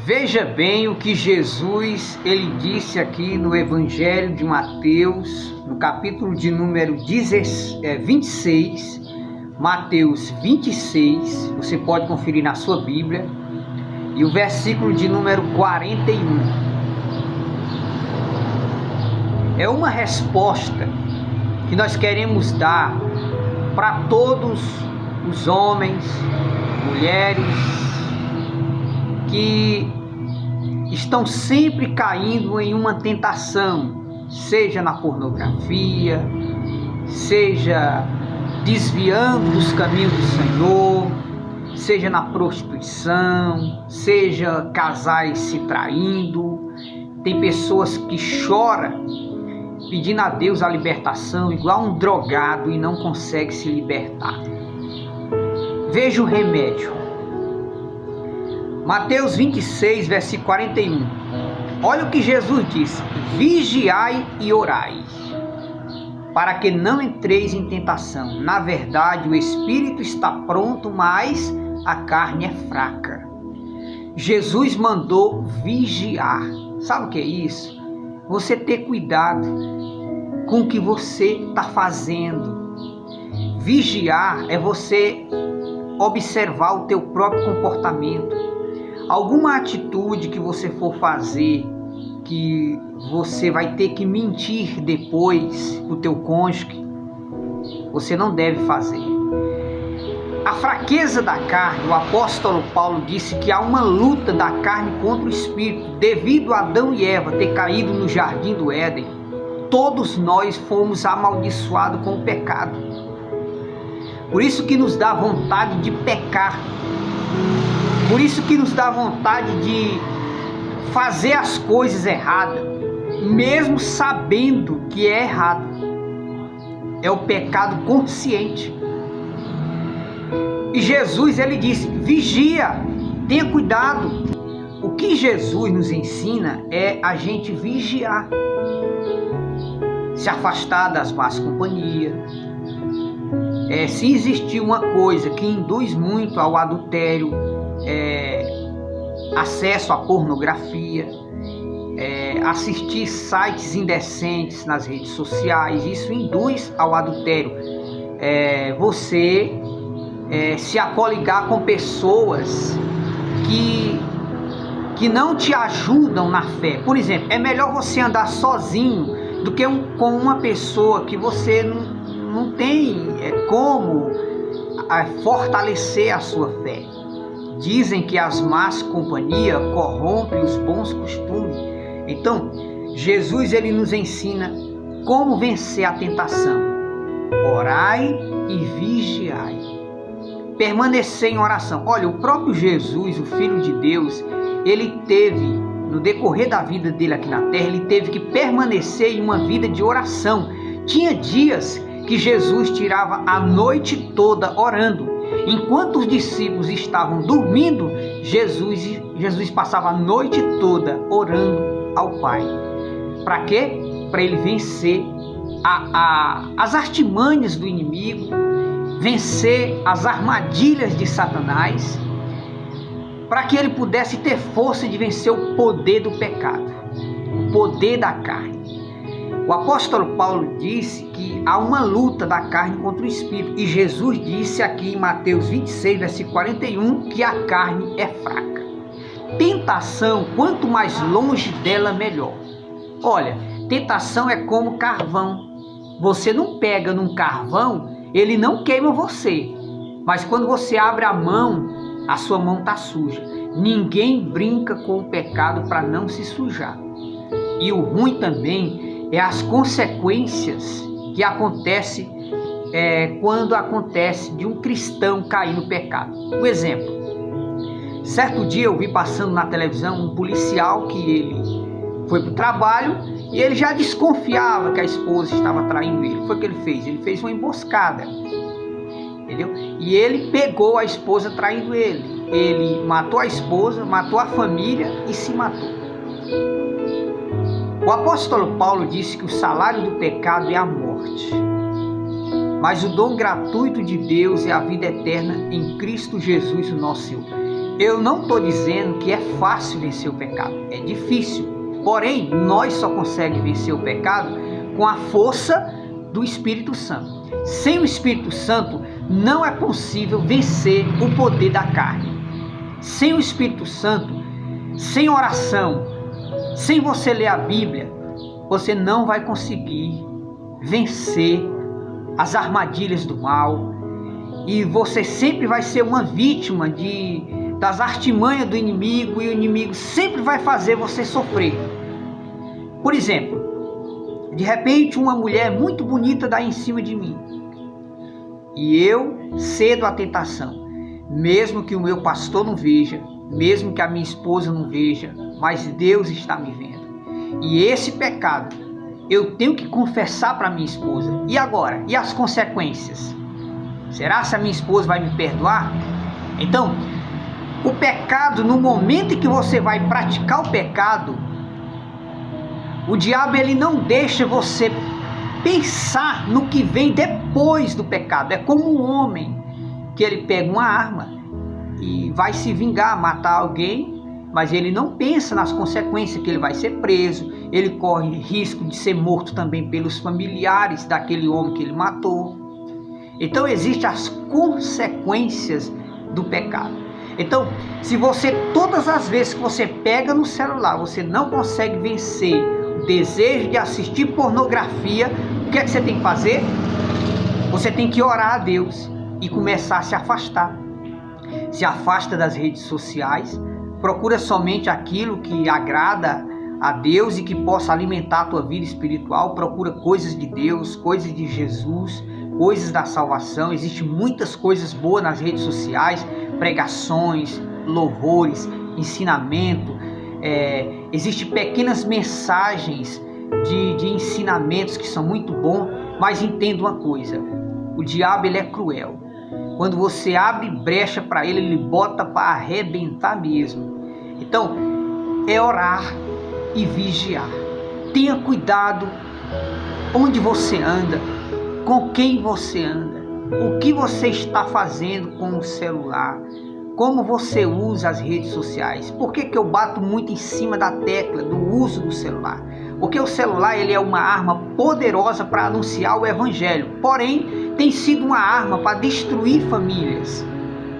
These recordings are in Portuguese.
Veja bem o que Jesus ele disse aqui no Evangelho de Mateus, no capítulo de número 26, Mateus 26, você pode conferir na sua Bíblia, e o versículo de número 41. É uma resposta que nós queremos dar para todos os homens, mulheres, que estão sempre caindo em uma tentação, seja na pornografia, seja desviando dos caminhos do Senhor, seja na prostituição, seja casais se traindo. Tem pessoas que choram pedindo a Deus a libertação, igual um drogado, e não consegue se libertar. Veja o remédio. Mateus 26, versículo 41. Olha o que Jesus disse: vigiai e orai, para que não entreis em tentação. Na verdade, o espírito está pronto, mas a carne é fraca. Jesus mandou vigiar. Sabe o que é isso? Você ter cuidado com o que você está fazendo. Vigiar é você observar o teu próprio comportamento. Alguma atitude que você for fazer, que você vai ter que mentir depois para o teu cônjuge, você não deve fazer. A fraqueza da carne, o apóstolo Paulo disse que há uma luta da carne contra o espírito. Devido a Adão e Eva ter caído no jardim do Éden, todos nós fomos amaldiçoados com o pecado. Por isso que nos dá vontade de pecar. Por isso que nos dá vontade de fazer as coisas erradas, mesmo sabendo que é errado. É o pecado consciente. E Jesus, ele disse: vigia, tenha cuidado. O que Jesus nos ensina é a gente vigiar, se afastar das más companhias. Se existir uma coisa que induz muito ao adultério, acesso à pornografia, assistir sites indecentes nas redes sociais, isso induz ao adultério. Você se acoligar com pessoas que não te ajudam na fé. Por exemplo, é melhor você andar sozinho do que com uma pessoa que você não tem como fortalecer a sua fé. Dizem que as más companhias corrompem os bons costumes. Então, Jesus ele nos ensina como vencer a tentação. Orai e vigiai. Permanecer em oração. Olha, o próprio Jesus, o Filho de Deus, ele teve, no decorrer da vida dele aqui na terra, ele teve que permanecer em uma vida de oração. Tinha dias que Jesus tirava a noite toda orando. Enquanto os discípulos estavam dormindo, Jesus passava a noite toda orando ao Pai. Para quê? Para ele vencer as artimanhas do inimigo, vencer as armadilhas de Satanás, para que ele pudesse ter força de vencer o poder do pecado, o poder da carne. O apóstolo Paulo disse que há uma luta da carne contra o espírito. E Jesus disse aqui em Mateus 26, versículo 41, que a carne é fraca. Tentação, quanto mais longe dela, melhor. Olha, tentação é como carvão. Você não pega num carvão, ele não queima você. Mas quando você abre a mão, a sua mão está suja. Ninguém brinca com o pecado para não se sujar. E o ruim também é as consequências que acontecem quando acontece de um cristão cair no pecado. Um exemplo: certo dia eu vi passando na televisão um policial que ele foi para o trabalho e ele já desconfiava que a esposa estava traindo ele. Foi o que ele fez? Ele fez uma emboscada, entendeu? E ele pegou a esposa traindo ele. Ele matou a esposa, matou a família e se matou. O apóstolo Paulo disse que o salário do pecado é a morte, mas o dom gratuito de Deus é a vida eterna em Cristo Jesus, o nosso Senhor. Eu não estou dizendo que é fácil vencer o pecado, é difícil. Porém, nós só conseguimos vencer o pecado com a força do Espírito Santo. Sem o Espírito Santo, não é possível vencer o poder da carne. Sem o Espírito Santo, sem oração, sem você ler a Bíblia, você não vai conseguir vencer as armadilhas do mal. E você sempre vai ser uma vítima das artimanhas do inimigo, e o inimigo sempre vai fazer você sofrer. Por exemplo, de repente uma mulher muito bonita dá em cima de mim e eu cedo à tentação, mesmo que o meu pastor não veja, mesmo que a minha esposa não veja, mas Deus está me vendo. E esse pecado eu tenho que confessar para minha esposa. E agora? E as consequências? Será que a minha esposa vai me perdoar? Então, o pecado, no momento em que você vai praticar o pecado, o diabo ele não deixa você pensar no que vem depois do pecado. É como um homem que ele pega uma arma e vai se vingar, matar alguém, mas ele não pensa nas consequências, que ele vai ser preso, ele corre risco de ser morto também pelos familiares daquele homem que ele matou. Então existem as consequências do pecado. Então, se você, todas as vezes que você pega no celular, você não consegue vencer o desejo de assistir pornografia, o que é que você tem que fazer? Você tem que orar a Deus e começar a se afastar. Se afasta das redes sociais, procura somente aquilo que agrada a Deus e que possa alimentar a tua vida espiritual. Procura coisas de Deus, coisas de Jesus, coisas da salvação. Existem muitas coisas boas nas redes sociais, pregações, louvores, ensinamento. Existem pequenas mensagens de ensinamentos que são muito bons, mas entenda uma coisa, o diabo ele é cruel. Quando você abre brecha para ele, ele bota para arrebentar mesmo. Então, é orar e vigiar. Tenha cuidado onde você anda, com quem você anda, o que você está fazendo com o celular, como você usa as redes sociais. Por que eu bato muito em cima da tecla do uso do celular? Porque o celular ele é uma arma poderosa para anunciar o evangelho, porém tem sido uma arma para destruir famílias.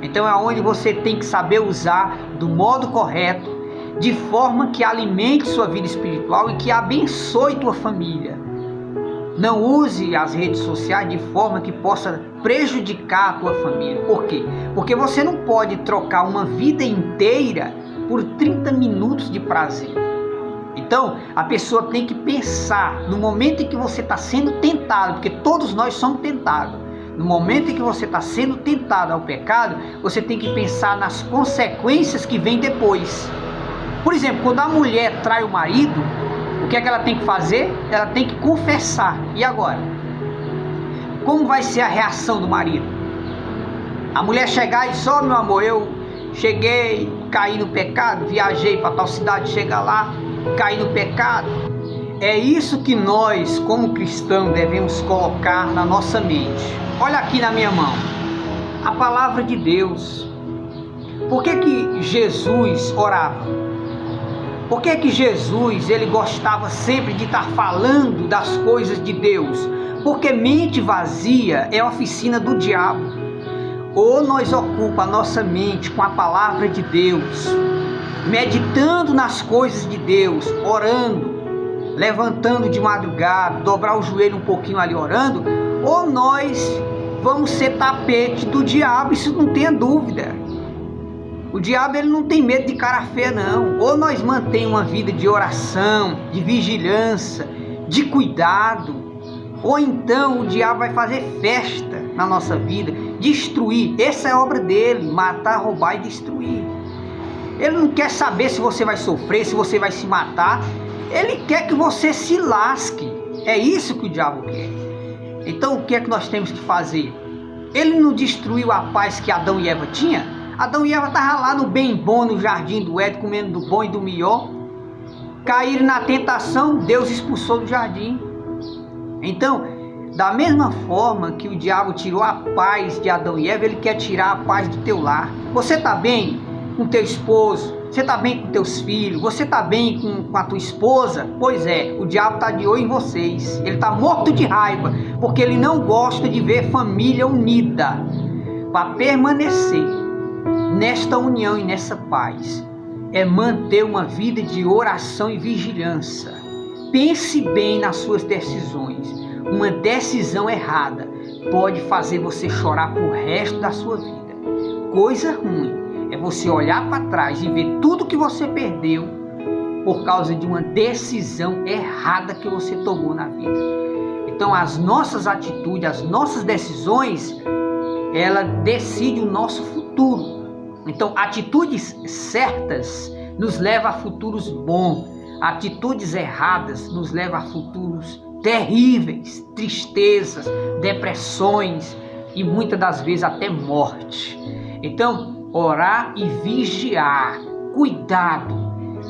Então é onde você tem que saber usar do modo correto, de forma que alimente sua vida espiritual e que abençoe tua família. Não use as redes sociais de forma que possa prejudicar a tua família. Por quê? Porque você não pode trocar uma vida inteira por 30 minutos de prazer. Então, a pessoa tem que pensar no momento em que você está sendo tentado, porque todos nós somos tentados. No momento em que você está sendo tentado ao pecado, você tem que pensar nas consequências que vêm depois. Por exemplo, quando a mulher trai o marido, o que é que ela tem que fazer? Ela tem que confessar. E agora? Como vai ser a reação do marido? A mulher chegar e dizer: ó, meu amor, eu cheguei, caí no pecado, viajei para tal cidade, chega lá, caí no pecado. É isso que nós, como cristãos, devemos colocar na nossa mente. Olha aqui na minha mão, a palavra de Deus. Por que Jesus orava? Por que Jesus ele gostava sempre de estar falando das coisas de Deus? Porque mente vazia é a oficina do diabo. Ou nós ocupamos a nossa mente com a palavra de Deus, meditando nas coisas de Deus, orando, levantando de madrugada, dobrar o joelho um pouquinho ali orando, ou nós vamos ser tapete do diabo, isso não tenha dúvida. O diabo ele não tem medo de cara feia não. Ou nós mantemos uma vida de oração, de vigilância, de cuidado, ou então o diabo vai fazer festa na nossa vida, destruir. Essa é a obra dele, matar, roubar e destruir. Ele não quer saber se você vai sofrer, se você vai se matar. Ele quer que você se lasque. É isso que o diabo quer. Então o que é que nós temos que fazer? Ele não destruiu a paz que Adão e Eva tinham? Adão e Eva estavam lá no bem bom, no jardim do Éden, comendo do bom e do melhor. Caíram na tentação, Deus expulsou do jardim. Então, da mesma forma que o diabo tirou a paz de Adão e Eva, ele quer tirar a paz do teu lar. Você está bem? com teu esposo? Você está bem com teus filhos? Você está bem com a tua esposa? Pois é, o diabo está de olho em vocês. Ele está morto de raiva, porque ele não gosta de ver família unida. Para permanecer nesta união e nessa paz, é manter uma vida de oração e vigilância. Pense bem nas suas decisões. Uma decisão errada pode fazer você chorar pro resto da sua vida. Coisa ruim é você olhar para trás e ver tudo que você perdeu por causa de uma decisão errada que você tomou na vida. Então as nossas atitudes, as nossas decisões, ela decide o nosso futuro. Então atitudes certas nos levam a futuros bons. Atitudes erradas nos levam a futuros terríveis, tristezas, depressões e muitas das vezes até morte. Então, orar e vigiar, cuidado,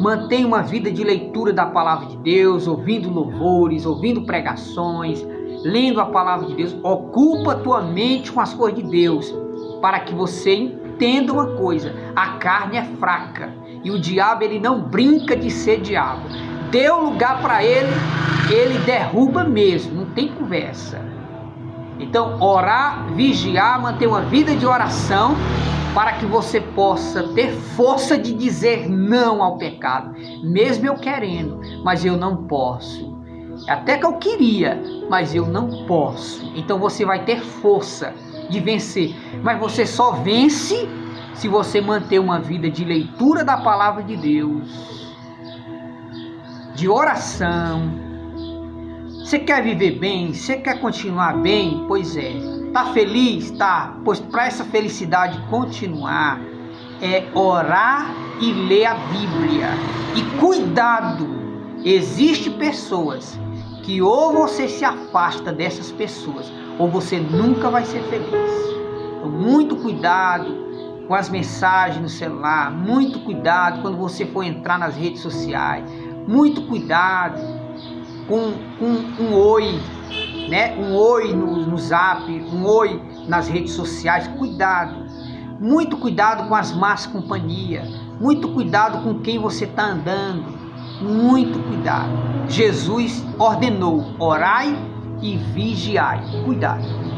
mantenha uma vida de leitura da palavra de Deus, ouvindo louvores, ouvindo pregações, lendo a palavra de Deus. Ocupa tua mente com as coisas de Deus, para que você entenda uma coisa: a carne é fraca e o diabo, ele não brinca de ser diabo. Deu lugar para ele, ele derruba mesmo, não tem conversa. Então, orar, vigiar, manter uma vida de oração, para que você possa ter força de dizer não ao pecado, mesmo eu querendo, mas eu não posso. Até que eu queria, mas eu não posso. Então você vai ter força de vencer, mas você só vence se você manter uma vida de leitura da palavra de Deus, de oração. Você quer viver bem? Você quer continuar bem? Pois é. Tá feliz? Tá. Pois para essa felicidade continuar, é orar e ler a Bíblia. E cuidado! Existem pessoas que ou você se afasta dessas pessoas, ou você nunca vai ser feliz. Então, muito cuidado com as mensagens no celular, muito cuidado quando você for entrar nas redes sociais, muito cuidado com um oi, né? Um oi no zap, um oi nas redes sociais. Cuidado, muito cuidado com as más companhias, muito cuidado com quem você está andando, muito cuidado. Jesus ordenou: orai e vigiai. Cuidado.